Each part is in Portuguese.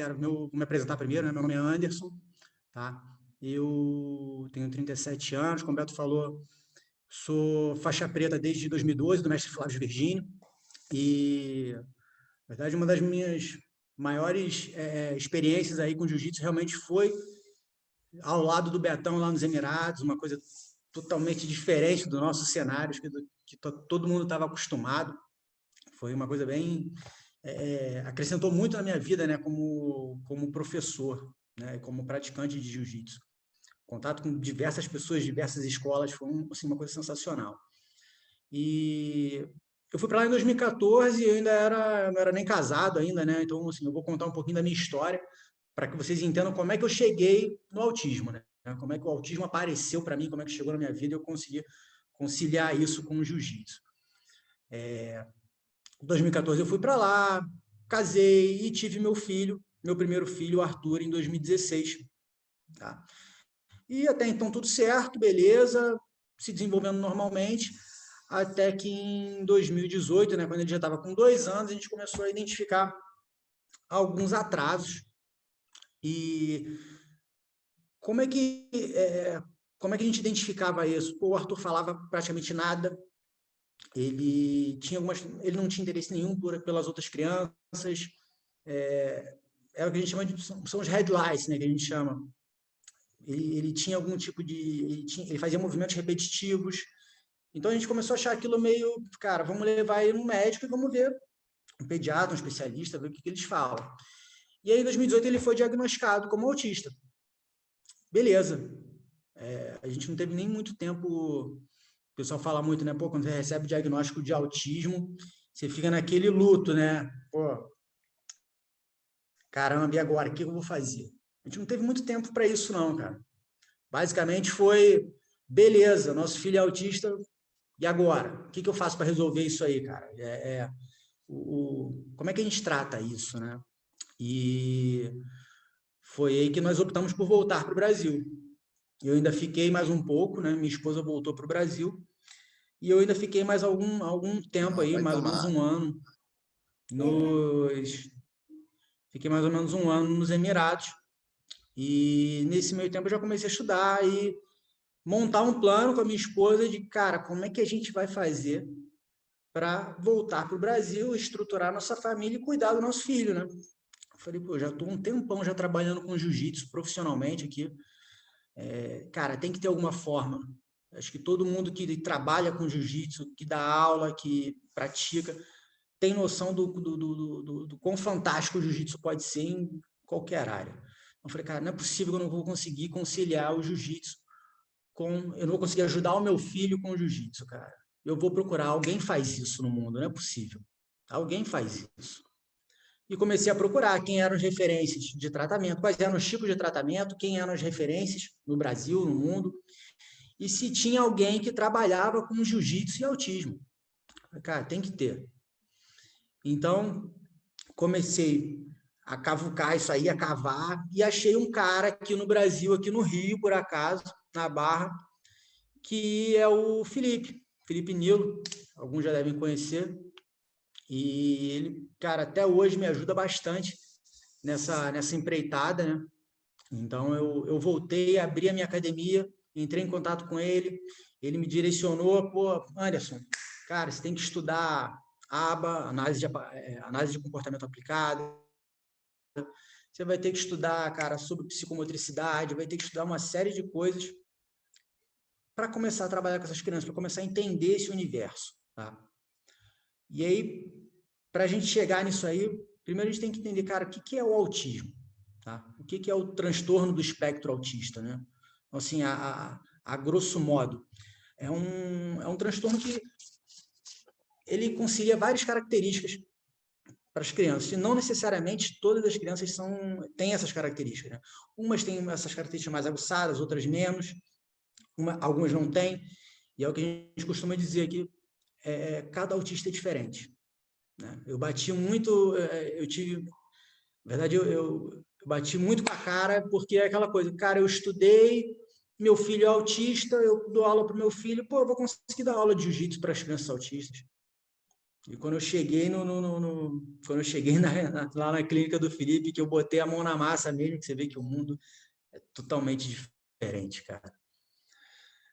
galera. Vou me apresentar primeiro, né? Meu nome é Anderson, tá? Eu tenho 37 anos, como o Beto falou, sou faixa preta desde 2012, do mestre Flávio Virgínio, e, na verdade, uma das minhas maiores experiências aí com jiu-jitsu realmente foi ao lado do Betão lá nos Emirados, uma coisa totalmente diferente do nosso cenário, que todo mundo estava acostumado. Foi uma coisa bem... acrescentou muito na minha vida, né, como professor, né, como praticante de jiu-jitsu. Contato com diversas pessoas, diversas escolas, foi assim, uma coisa sensacional. E eu fui para lá em 2014 e eu não era nem casado ainda, né? Então, assim, eu vou contar um pouquinho da minha história para que vocês entendam como é que eu cheguei no autismo, né? Como é que o autismo apareceu para mim, como é que chegou na minha vida e eu consegui conciliar isso com o jiu-jitsu. Em 2014 eu fui para lá, casei e tive meu primeiro filho, o Arthur, em 2016. Tá? E até então tudo certo, beleza, se desenvolvendo normalmente, até que em 2018, né, quando ele já estava com 2 anos, a gente começou a identificar alguns atrasos. E como é que, como é que a gente identificava isso? O Arthur falava praticamente nada, ele não tinha interesse nenhum pelas outras crianças, é o que a gente chama são os red lights, né, que a gente chama. Ele tinha algum tipo de... Ele fazia movimentos repetitivos. Então a gente começou a achar aquilo meio... Cara, vamos levar ele no médico e vamos ver um pediatra, um especialista, ver o que eles falam. E aí em 2018 ele foi diagnosticado como autista. Beleza. A gente não teve nem muito tempo... O pessoal fala muito, né? Pô, quando você recebe o diagnóstico de autismo, você fica naquele luto, né? Pô, caramba, e agora? O que eu vou fazer? A gente não teve muito tempo para isso, não, cara. Basicamente foi, beleza, nosso filho é autista, e agora? O que eu faço para resolver isso aí, cara? Como é que a gente trata isso, né? E foi aí que nós optamos por voltar para o Brasil. Eu ainda fiquei mais um pouco, né? Minha esposa voltou para o Brasil, e eu ainda fiquei mais algum tempo aí, mais ou menos um ano, fiquei mais ou menos um ano nos Emirados, e nesse meio tempo eu já comecei a estudar e montar um plano com a minha esposa de, cara, como é que a gente vai fazer para voltar para o Brasil, estruturar nossa família e cuidar do nosso filho, né? Eu falei, pô, já estou um tempão já trabalhando com jiu-jitsu profissionalmente aqui. Cara, tem que ter alguma forma. Acho que todo mundo que trabalha com jiu-jitsu, que dá aula, que pratica, tem noção do quão fantástico o jiu-jitsu pode ser em qualquer área. Eu falei, cara, não é possível que eu não vou conseguir conciliar o jiu-jitsu eu não vou conseguir ajudar o meu filho com o jiu-jitsu, cara. Eu vou procurar, alguém faz isso no mundo, não é possível. Alguém faz isso. E comecei a procurar quem eram as referências de tratamento, quais eram os tipos de tratamento, quem eram as referências no Brasil, no mundo, e se tinha alguém que trabalhava com jiu-jitsu e autismo. Cara, tem que ter. Então, comecei a cavucar isso aí, a cavar, e achei um cara aqui no Brasil, aqui no Rio, por acaso, na Barra, que é o Felipe Nilo, alguns já devem conhecer, e ele, cara, até hoje me ajuda bastante nessa empreitada, né? Então, eu voltei, abri a minha academia, entrei em contato com ele me direcionou, pô, Anderson, cara, você tem que estudar ABA, análise de comportamento aplicado, você vai ter que estudar, cara, sobre psicomotricidade, vai ter que estudar uma série de coisas para começar a trabalhar com essas crianças, para começar a entender esse universo, tá? E aí, para a gente chegar nisso aí, primeiro a gente tem que entender, cara, o que é o autismo, tá? O que é o transtorno do espectro autista, né? Então, assim, a grosso modo, é um transtorno que ele concilia várias características para as crianças, e não necessariamente todas as crianças têm essas características, né? Umas têm essas características mais aguçadas, outras menos, algumas não têm, e é o que a gente costuma dizer aqui, cada autista é diferente, né? Eu bati muito, na verdade, eu bati muito com a cara, porque é aquela coisa, cara, eu estudei, meu filho é autista, eu dou aula para o meu filho, pô, eu vou conseguir dar aula de jiu-jitsu para as crianças autistas. E quando eu cheguei quando eu cheguei lá na clínica do Felipe, que eu botei a mão na massa mesmo, que você vê que o mundo é totalmente diferente, cara.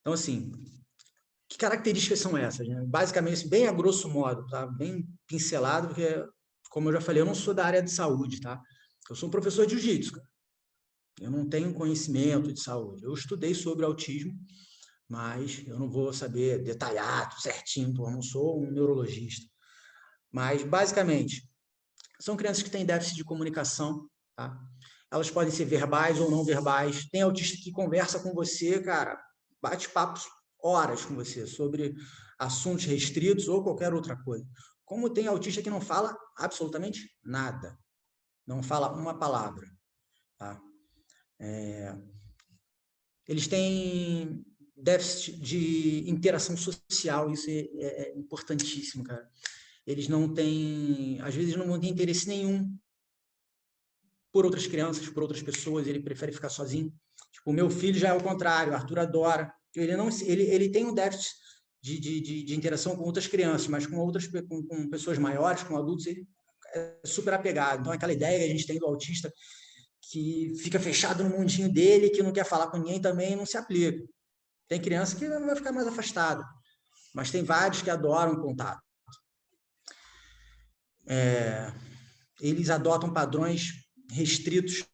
Então, assim, que características são essas, né? Basicamente, bem a grosso modo, tá? Bem pincelado, porque, como eu já falei, eu não sou da área de saúde, tá? Eu sou um professor de jiu-jitsu, cara. Eu não tenho conhecimento de saúde. Eu estudei sobre autismo, mas eu não vou saber detalhar tudo certinho, eu não sou um neurologista. Mas, basicamente, são crianças que têm déficit de comunicação, tá? Elas podem ser verbais ou não verbais. Tem autista que conversa com você, cara, bate papos horas com você sobre assuntos restritos ou qualquer outra coisa. Como tem autista que não fala absolutamente nada, não fala uma palavra, tá? Eles têm déficit de interação social, isso é importantíssimo, cara. Eles não têm, às vezes não vão ter interesse nenhum por outras crianças, por outras pessoas, ele prefere ficar sozinho. Tipo, o meu filho já é o contrário, o Arthur adora. Ele tem um déficit de interação com outras crianças, mas com pessoas maiores, com adultos, ele é super apegado. Então, aquela ideia que a gente tem do autista que fica fechado no mundinho dele, que não quer falar com ninguém também, não se aplica. Tem criança que vai ficar mais afastada, mas tem vários que adoram contato. Eles adotam padrões restritos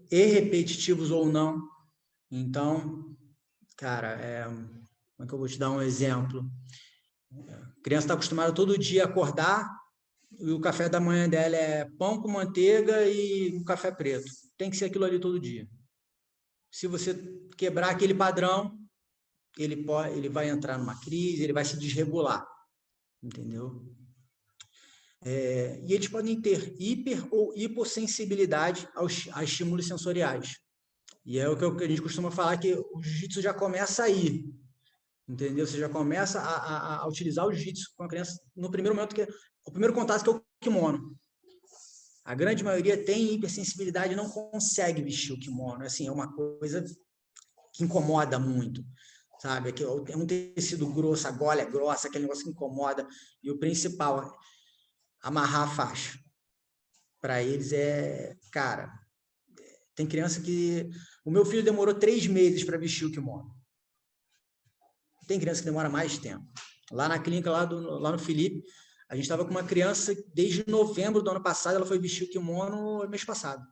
e repetitivos ou não. Então, cara, como é que eu vou te dar um exemplo? A criança está acostumada todo dia a acordar e o café da manhã dela é pão com manteiga e um café preto. Tem que ser aquilo ali todo dia. Se você quebrar aquele padrão, ele vai entrar numa crise, ele vai se desregular, entendeu? E eles podem ter hiper ou hipossensibilidade a estímulos sensoriais. E é o que a gente costuma falar, que o jiu-jitsu já começa aí, entendeu? Você já começa a utilizar o jiu-jitsu com a criança no primeiro momento, que é o primeiro contato, que é o kimono. A grande maioria tem hipersensibilidade e não consegue vestir o kimono. Assim, é uma coisa que incomoda muito, sabe? É um tecido grosso, a gola é grossa, aquele negócio que incomoda. E o principal, amarrar a faixa. Para eles cara, tem criança que... O meu filho demorou 3 meses para vestir o kimono. Tem criança que demora mais tempo. Lá na clínica, lá no Felipe, a gente estava com uma criança desde novembro do ano passado, ela foi vestir o kimono mês passado.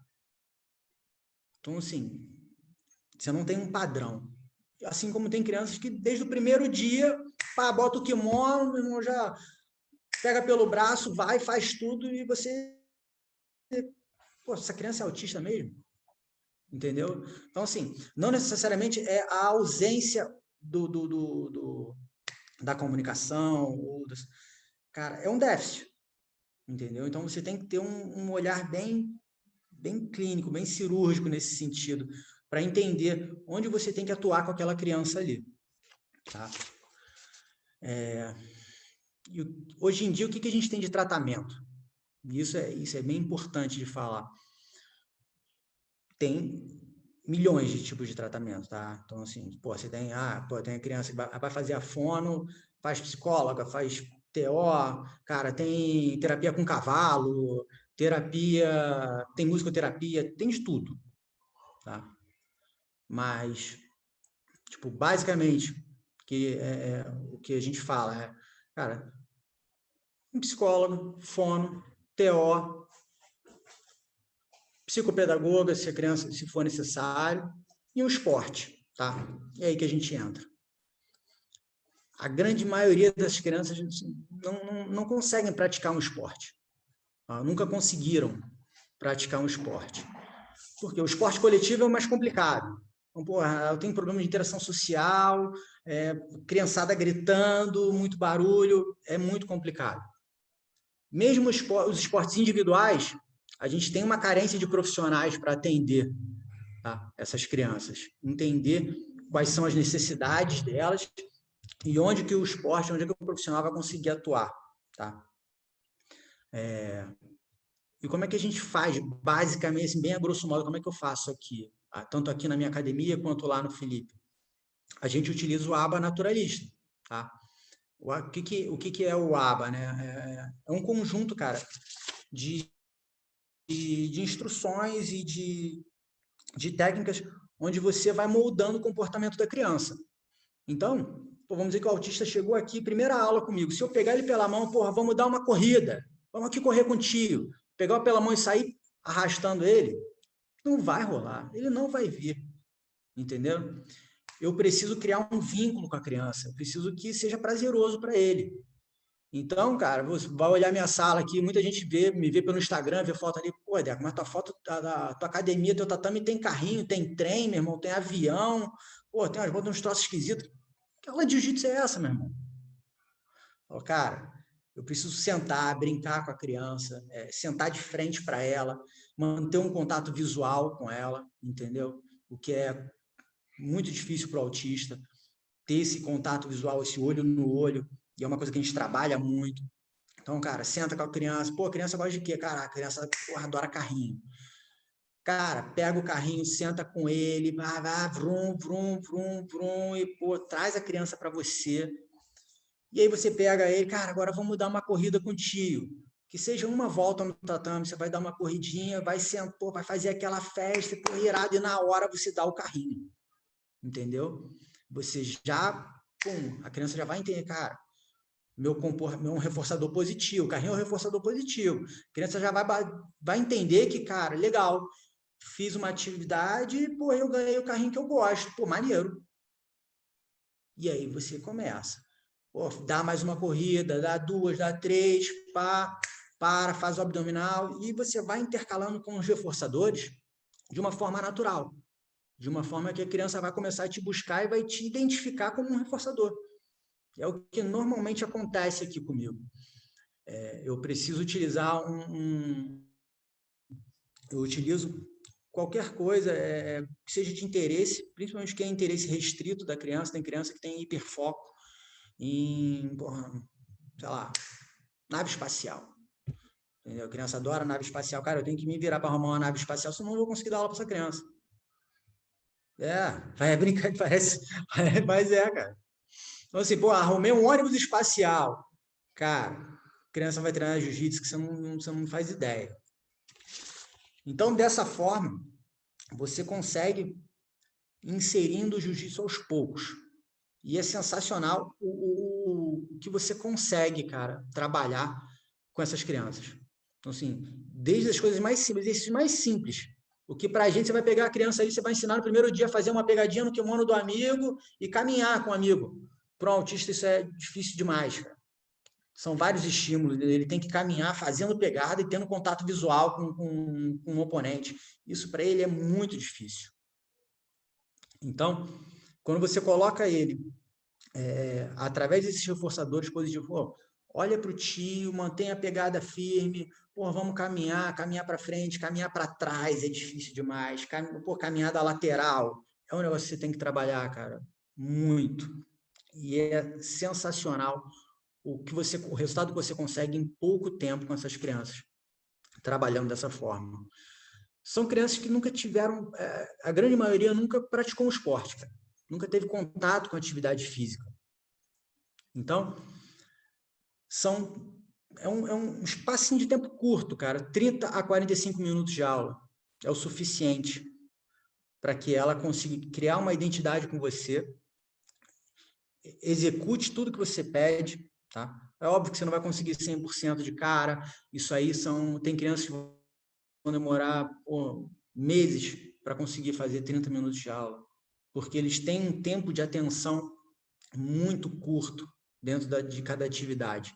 Então, assim, você não tem um padrão. Assim como tem crianças que desde o primeiro dia, pá, bota o kimono, meu irmão já pega pelo braço, vai, faz tudo e você... Pô, essa criança é autista mesmo? Entendeu? Então, assim, não necessariamente é a ausência da comunicação, cara, é um déficit, entendeu? Então, você tem que ter um olhar bem clínico, bem cirúrgico nesse sentido, para entender onde você tem que atuar com aquela criança ali, tá? E hoje em dia, o que a gente tem de tratamento? Isso é bem importante de falar. Tem milhões de tipos de tratamento, tá? Então, assim, pô, você tem, tem a criança que vai fazer a fono, faz psicóloga, faz TO, cara, tem terapia com cavalo, tem musicoterapia, tem de tudo, tá? Mas, tipo, basicamente, o que a gente fala é, cara, um psicólogo, fono, TO, psicopedagoga, se a criança, se for necessário, e o esporte, tá? É aí que a gente entra. A grande maioria das crianças não conseguem praticar um esporte. Tá? Nunca conseguiram praticar um esporte. Porque o esporte coletivo é o mais complicado. Então, porra, eu tenho problema de interação social, criançada gritando, muito barulho, é muito complicado. Mesmo os esportes individuais, a gente tem uma carência de profissionais para atender, tá, essas crianças. Entender quais são as necessidades delas e onde que o esporte, onde que o profissional vai conseguir atuar, tá? E como é que a gente faz, basicamente, assim, bem a grosso modo, como é que eu faço aqui? Tanto aqui na minha academia, quanto lá no Felipe. A gente utiliza o ABA naturalista, tá? O que é o ABA, né? É um conjunto, cara, de instruções e de técnicas onde você vai moldando o comportamento da criança. Então, vamos dizer que o autista chegou aqui, primeira aula comigo. Se eu pegar ele pela mão, porra, vamos dar uma corrida, vamos aqui correr contigo. Pegar pela mão e sair arrastando ele, não vai rolar, ele não vai vir, entendeu? Eu preciso criar um vínculo com a criança, eu preciso que seja prazeroso para ele. Então, cara, você vai olhar minha sala aqui, muita gente me vê pelo Instagram, vê foto ali, pô, Deco, mas tua foto da tua academia, teu tatame tem carrinho, tem trem, meu irmão, tem avião, pô, tem uns troços esquisitos. Que aula de jiu-jitsu é essa, meu irmão? Falo, cara, eu preciso sentar, brincar com a criança, sentar de frente para ela, manter um contato visual com ela, entendeu? O que é muito difícil para o autista, ter esse contato visual, esse olho no olho, e é uma coisa que a gente trabalha muito. Então, cara, senta com a criança. Pô, a criança gosta de quê? Cara, a criança porra, adora carrinho. Cara, pega o carrinho, senta com ele, vai, vrum, vrum, vrum, vrum, e, pô, traz a criança para você. E aí você pega ele, cara, agora vamos dar uma corrida contigo. Que seja uma volta no tatame, você vai dar uma corridinha, vai sentar, vai fazer aquela festa, pô, irado, e na hora você dá o carrinho. Entendeu? Você já, pum, a criança já vai entender, cara, meu reforçador positivo, o carrinho é um reforçador positivo. A criança já vai entender que, cara, legal, fiz uma atividade, pô, eu ganhei o carrinho que eu gosto, pô, maneiro. E aí você começa. Pô, dá mais uma corrida, dá duas, dá três, faz o abdominal, e você vai intercalando com os reforçadores de uma forma natural, de uma forma que a criança vai começar a te buscar e vai te identificar como um reforçador. É o que normalmente acontece aqui comigo. Eu preciso utilizar eu utilizo qualquer coisa que seja de interesse, principalmente que é interesse restrito da criança. Tem criança que tem hiperfoco em, porra, sei lá, nave espacial. Entendeu? A criança adora nave espacial. Cara, eu tenho que me virar para arrumar uma nave espacial, senão eu não vou conseguir dar aula para essa criança. Vai brincar que parece, mas cara. Então, assim, pô, arrumei um ônibus espacial. Cara, a criança vai treinar jiu-jitsu que você não faz ideia. Então, dessa forma, você consegue inserindo o jiu-jitsu aos poucos. E é sensacional o que você consegue, cara, trabalhar com essas crianças. Então, assim, desde as coisas mais simples, exercícios mais simples. O que pra gente, você vai pegar a criança aí, você vai ensinar no primeiro dia a fazer uma pegadinha no kimono do amigo e caminhar com o amigo. Para um autista, isso é difícil demais, cara. São vários estímulos, ele tem que caminhar fazendo pegada e tendo contato visual com um oponente. Isso para ele é muito difícil. Então, quando você coloca ele através desses reforçadores positivos, pô, olha para o tio, mantenha a pegada firme, pô, vamos caminhar para frente, caminhar para trás é difícil demais, caminhada lateral é um negócio que você tem que trabalhar, cara, muito. E é sensacional o resultado que você consegue em pouco tempo com essas crianças, trabalhando dessa forma. São crianças que nunca tiveram, a grande maioria nunca praticou um esporte, cara. Nunca teve contato com atividade física. Então, é um espacinho de tempo curto, cara, 30 a 45 minutos de aula. É o suficiente para que ela consiga criar uma identidade com você, execute tudo que você pede, tá? É óbvio que você não vai conseguir 100% de cara, isso aí tem crianças que vão demorar meses para conseguir fazer 30 minutos de aula, porque eles têm um tempo de atenção muito curto dentro de cada atividade.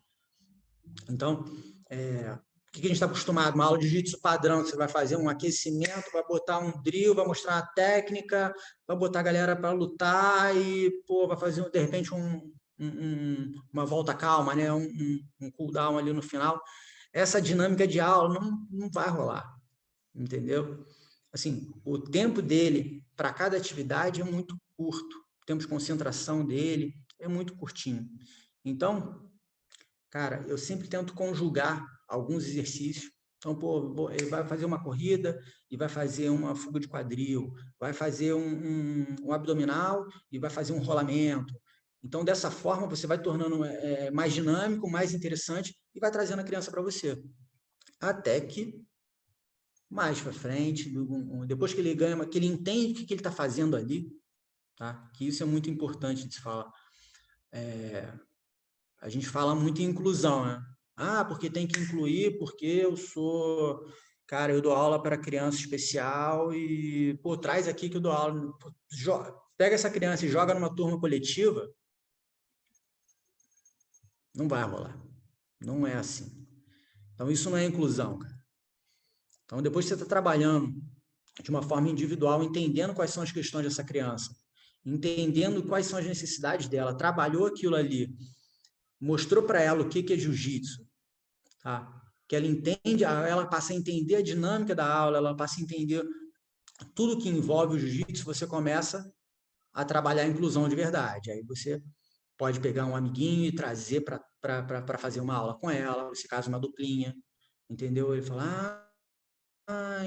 Então, o que a gente está acostumado? Uma aula de jiu-jitsu padrão, que você vai fazer um aquecimento, vai botar um drill, vai mostrar a técnica, vai botar a galera para lutar e vai fazer, de repente, uma volta calma, né? um cooldown ali no final. Essa dinâmica de aula não vai rolar, entendeu? Assim, o tempo dele para cada atividade é muito curto, o tempo de concentração dele é muito curtinho. Então, cara, eu sempre tento conjugar alguns exercícios. Então, ele vai fazer uma corrida e vai fazer uma fuga de quadril, vai fazer um abdominal e vai fazer um rolamento. Então, dessa forma, você vai tornando mais dinâmico, mais interessante e vai trazendo a criança para você. Até que, mais para frente, depois que ele ganha, que ele entende o que ele está fazendo ali, tá? Que isso é muito importante de se falar. A gente fala muito em inclusão, né? Ah, porque tem que incluir, porque eu sou... Cara, eu dou aula para criança especial e, pô, traz aqui que eu dou aula. Pega essa criança e joga numa turma coletiva, não vai rolar. Não é assim. Então, isso não é inclusão, cara. Então, depois que você está trabalhando de uma forma individual, entendendo quais são as questões dessa criança, entendendo quais são as necessidades dela, trabalhou aquilo ali, mostrou para ela o que é jiu-jitsu, tá? Que ela entende, ela passa a entender a dinâmica da aula, ela passa a entender tudo que envolve o jiu-jitsu, você começa a trabalhar a inclusão de verdade. Aí você pode pegar um amiguinho e trazer para fazer uma aula com ela, nesse caso uma duplinha, entendeu? Ele fala,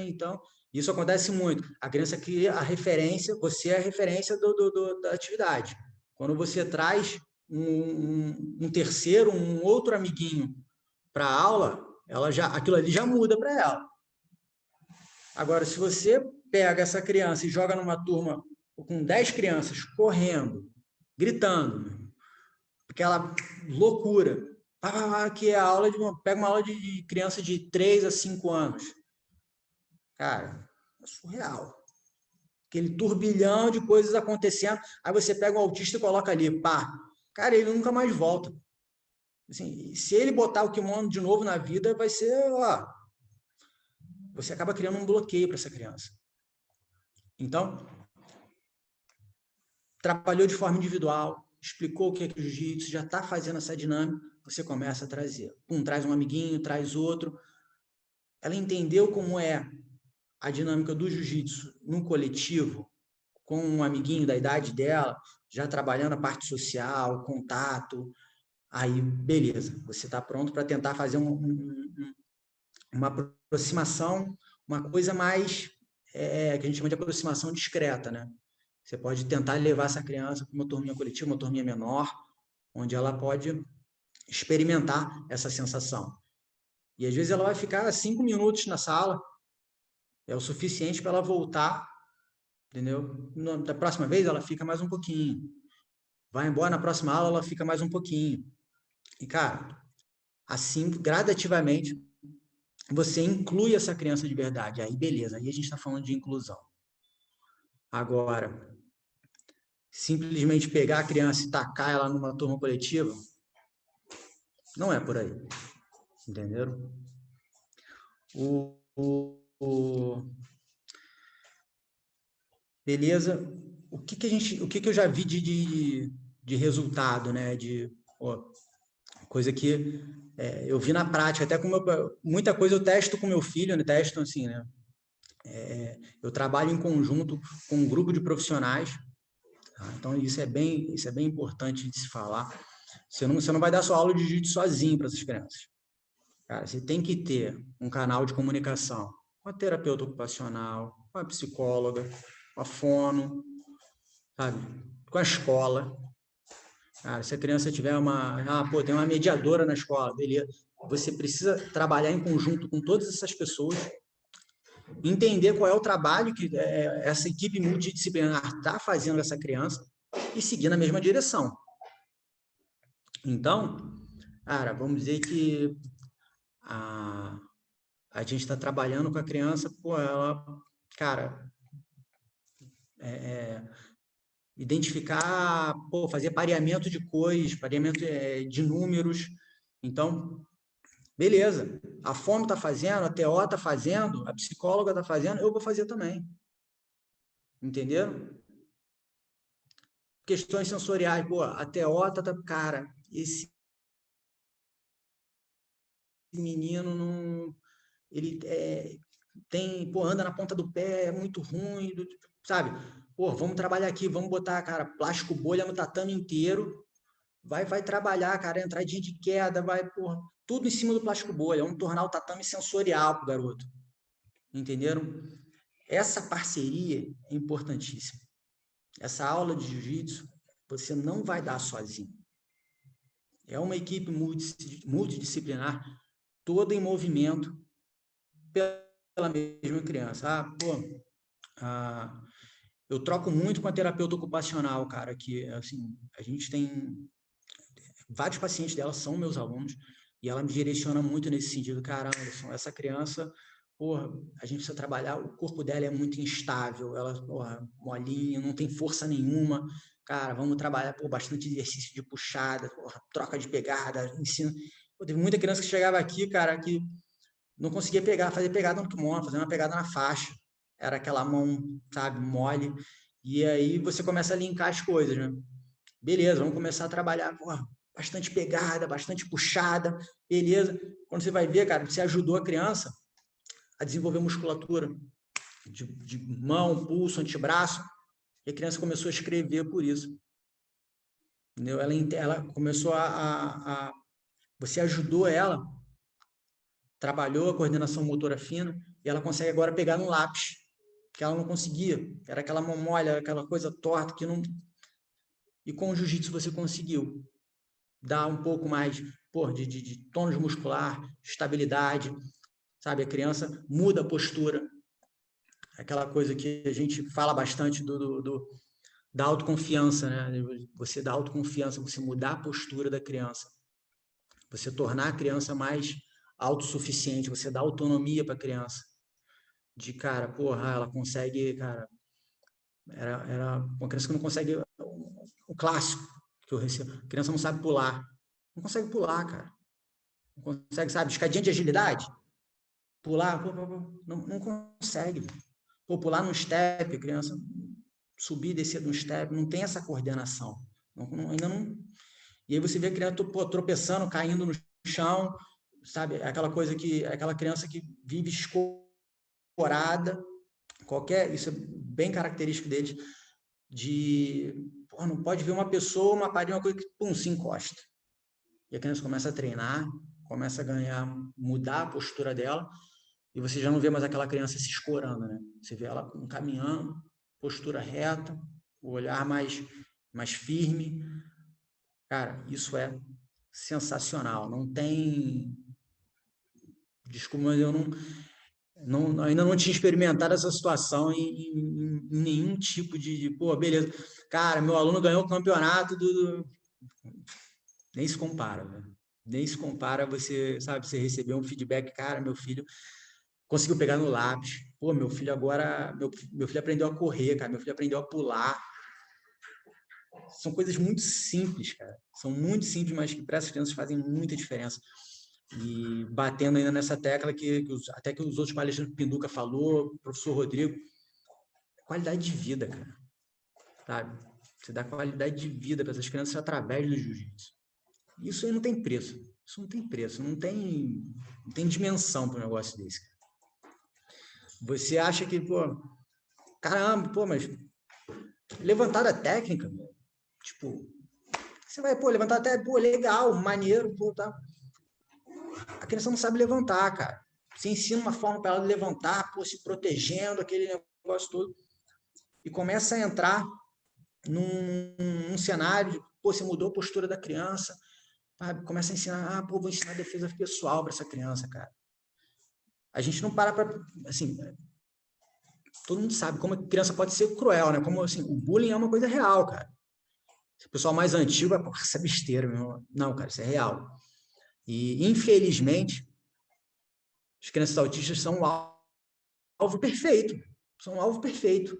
então, isso acontece muito. A criança cria a referência, você é a referência da atividade. Quando você traz um terceiro, um outro amiguinho para a aula, aquilo ali já muda para ela. Agora, se você pega essa criança e joga numa turma com 10 crianças correndo, gritando, aquela loucura, que é a aula pega uma aula de criança de 3 a 5 anos. Cara, é surreal. Aquele turbilhão de coisas acontecendo, aí você pega o autista e coloca ali, pá. Cara, ele nunca mais volta. Assim, se ele botar o kimono de novo na vida, vai ser, ó, você acaba criando um bloqueio para essa criança. Então, trabalhou de forma individual, explicou o que é o jiu-jitsu, já está fazendo essa dinâmica, você começa a trazer. Traz um amiguinho, traz outro. Ela entendeu como é a dinâmica do jiu-jitsu no coletivo, com um amiguinho da idade dela, já trabalhando a parte social, contato. Aí, beleza, você está pronto para tentar fazer uma aproximação, uma coisa mais que a gente chama de aproximação discreta, né? Você pode tentar levar essa criança para uma turminha coletiva, uma turminha menor, onde ela pode experimentar essa sensação. E às vezes ela vai ficar 5 minutos na sala, é o suficiente para ela voltar, entendeu? Da próxima vez ela fica mais um pouquinho. Vai embora, na próxima aula ela fica mais um pouquinho. E, cara, assim, gradativamente, você inclui essa criança de verdade. Aí, beleza, aí a gente está falando de inclusão. Agora, simplesmente pegar a criança e tacar ela numa turma coletiva, não é por aí. Entenderam? Beleza? O que eu já vi de resultado, né? Coisa que eu vi na prática, até com muita coisa eu testo com meu filho, né? Testo assim, né? Eu trabalho em conjunto com um grupo de profissionais, tá? Então isso é bem importante de se falar. Você não vai dar sua aula de jiu-jitsu sozinho para essas crianças. Cara, você tem que ter um canal de comunicação com a terapeuta ocupacional, com a psicóloga, com a fono, sabe? Com a escola. Cara, se a criança tiver tem uma mediadora na escola, beleza. Você precisa trabalhar em conjunto com todas essas pessoas, entender qual é o trabalho que essa equipe multidisciplinar está fazendo essa criança e seguir na mesma direção. Então, cara, vamos dizer que a gente está trabalhando com a criança, pô, ela, cara, identificar, pô, fazer pareamento de cores, pareamento de números. Então, beleza, a fono está fazendo, a TO está fazendo, a psicóloga está fazendo, eu vou fazer também. Entenderam? Questões sensoriais, pô, a TO tá, cara, esse menino não, ele anda na ponta do pé, é muito ruim, sabe? Pô, vamos trabalhar aqui, vamos botar, cara, plástico bolha no tatame inteiro, vai trabalhar, cara, entradinha de queda, pô, tudo em cima do plástico bolha, vamos tornar o tatame sensorial pro garoto. Entenderam? Essa parceria é importantíssima. Essa aula de jiu-jitsu você não vai dar sozinho. É uma equipe multidisciplinar, toda em movimento pela mesma criança. Eu troco muito com a terapeuta ocupacional, cara, que, assim, a gente tem... Vários pacientes dela são meus alunos, e ela me direciona muito nesse sentido. Cara, Anderson, essa criança, porra, a gente precisa trabalhar, o corpo dela é muito instável, ela, porra, molinha, não tem força nenhuma. Cara, vamos trabalhar, por bastante exercício de puxada, porra, troca de pegada, ensino. Pô, teve muita criança que chegava aqui, cara, que não conseguia fazer pegada no kimono, fazer uma pegada na faixa. Era aquela mão, sabe, mole. E aí você começa a linkar as coisas, né? Beleza, vamos começar a trabalhar, porra, bastante pegada, bastante puxada, beleza. Quando você vai ver, cara, você ajudou a criança a desenvolver musculatura de mão, pulso, antebraço, e a criança começou a escrever por isso. Entendeu? Ela começou você ajudou ela, trabalhou a coordenação motora fina, e ela consegue agora pegar no lápis, que ela não conseguia. Era aquela mão mole, aquela coisa torta que não... E com o jiu-jitsu você conseguiu dar um pouco mais, pô, de tônus muscular, estabilidade, sabe? A criança muda a postura. Aquela coisa que a gente fala bastante da autoconfiança, né? Você dá autoconfiança, você mudar a postura da criança, você tornar a criança mais autossuficiente, você dá autonomia para a criança. De, cara, porra, ela consegue, cara... Era uma criança que não consegue... O clássico que eu recebo. A criança não sabe pular. Não consegue pular, cara. Não consegue, sabe? Escadinha de agilidade. Pular, não consegue. Pô, pular no step, a criança subir e descer de um step, não tem essa coordenação. Ainda não... E aí você vê a criança tropeçando, caindo no chão, sabe? Aquela criança que vive escorada, isso é bem característico deles, não pode ver uma pessoa, uma parede, uma coisa que, pum, se encosta. E a criança começa a treinar, começa a mudar a postura dela, e você já não vê mais aquela criança se escorando, né? Você vê ela caminhando, postura reta, o olhar mais firme. Cara, isso é sensacional. Não tem... Desculpa, mas eu ainda não tinha experimentado essa situação em nenhum tipo pô, beleza. Cara, meu aluno ganhou o campeonato Nem se compara, velho. Nem se compara você, sabe, você receber um feedback, cara, meu filho conseguiu pegar no lápis. Pô, meu filho agora, meu filho aprendeu a correr, cara, meu filho aprendeu a pular. São coisas muito simples, cara. São muito simples, mas que para essas crianças fazem muita diferença. E batendo ainda nessa tecla até que os outros palestrantes, Pinduca falou, o professor Rodrigo, qualidade de vida, cara. Sabe? Você dá qualidade de vida para essas crianças através do jiu-jitsu. Isso aí não tem preço. Isso não tem preço, não tem dimensão para um negócio desse. Você acha que, pô, caramba, pô, mas levantada técnica, tipo, você vai, pô, levantar até, pô, legal, maneiro, pô, tá. A criança não sabe levantar, cara. Você ensina uma forma para ela levantar, pô, se protegendo, aquele negócio todo, e começa a entrar num cenário de, pô, você mudou a postura da criança, sabe? Começa a ensinar, pô, vou ensinar defesa pessoal para essa criança, cara. A gente não para, assim, todo mundo sabe como a criança pode ser cruel, né? Como, assim, o bullying é uma coisa real, cara. O pessoal mais antigo é, essa besteira, meu. Não, cara, isso é real. E, infelizmente, as crianças autistas são um alvo perfeito. São um alvo perfeito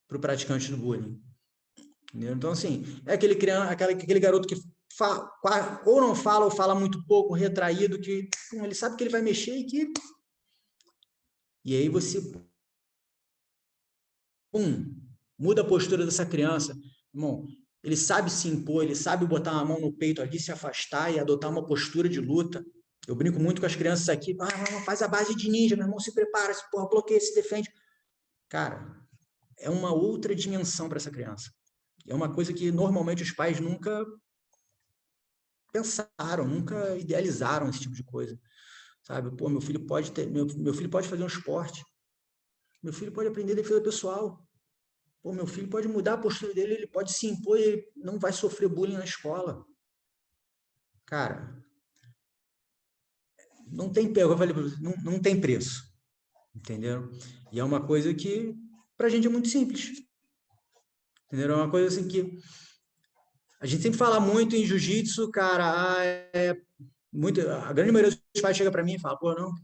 para o praticante do bullying. Entendeu? Então, assim, é aquele garoto que ou não fala, ou fala muito pouco, retraído, que ele sabe que ele vai mexer e que... E aí você... muda a postura dessa criança. Irmão, ele sabe se impor, ele sabe botar a mão no peito ali, se afastar e adotar uma postura de luta. Eu brinco muito com as crianças aqui, faz a base de ninja, meu irmão, se prepara, se porra, bloqueia, se defende. Cara, é uma outra dimensão para essa criança. É uma coisa que normalmente os pais nunca pensaram, nunca idealizaram esse tipo de coisa. Sabe? Pô, meu filho pode fazer um esporte. Meu filho pode aprender defesa pessoal. Pô, meu filho pode mudar a postura dele, ele pode se impor, ele não vai sofrer bullying na escola. Cara, não tem eu falei para você, não tem preço, entendeu? E é uma coisa que pra gente é muito simples, entendeu? É uma coisa assim que a gente sempre fala muito em jiu-jitsu, cara, a grande maioria dos pais chega para mim e fala, pô, não,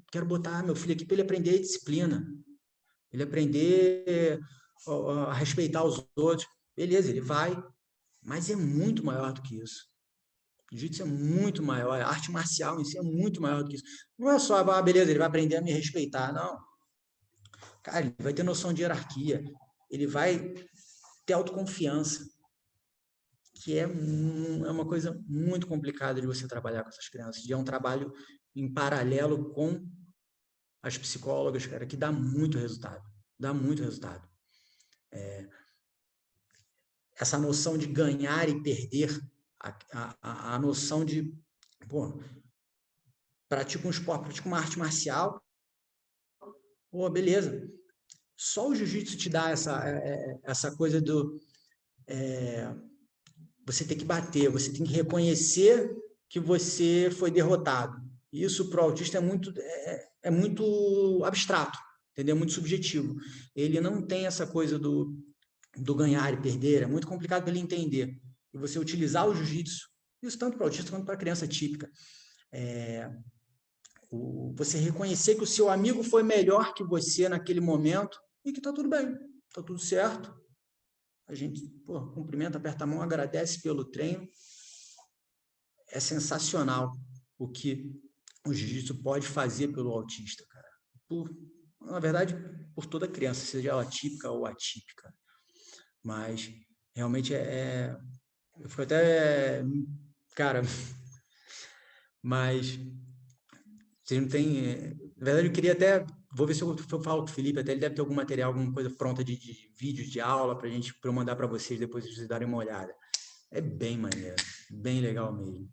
quero botar meu filho aqui para ele aprender disciplina, ele aprender a respeitar os outros. Beleza, ele vai, mas é muito maior do que isso. O jiu-jitsu é muito maior, a arte marcial em si é muito maior do que isso. Não é só, beleza, ele vai aprender a me respeitar, não. Cara, ele vai ter noção de hierarquia, ele vai ter autoconfiança, que é uma coisa muito complicada de você trabalhar com essas crianças. E é um trabalho em paralelo com as psicólogas, cara, que dá muito resultado. Dá muito resultado. Essa noção de ganhar e perder, a noção de, pô, pratica um esporte, pratica uma arte marcial, pô, beleza. Só o jiu-jitsu te dá essa coisa do você tem que bater, você tem que reconhecer que você foi derrotado. Isso para o autista é muito abstrato, entendeu? É muito subjetivo. Ele não tem essa coisa do ganhar e perder, é muito complicado para ele entender. E você utilizar o jiu-jitsu, isso tanto para o autista quanto para a criança típica, você reconhecer que o seu amigo foi melhor que você naquele momento e que está tudo bem, está tudo certo. A gente cumprimenta, aperta a mão, agradece pelo treino. É sensacional o que o jiu-jitsu pode fazer pelo autista, cara. Na verdade, por toda criança, seja ela típica ou atípica. Mas realmente eu fico até, cara, mas vocês não têm. Na verdade, eu queria até. Vou ver se eu falo com o Felipe, até ele deve ter algum material, alguma coisa pronta de vídeos, de aula, para eu mandar para vocês depois vocês darem uma olhada. É bem maneiro, bem legal mesmo.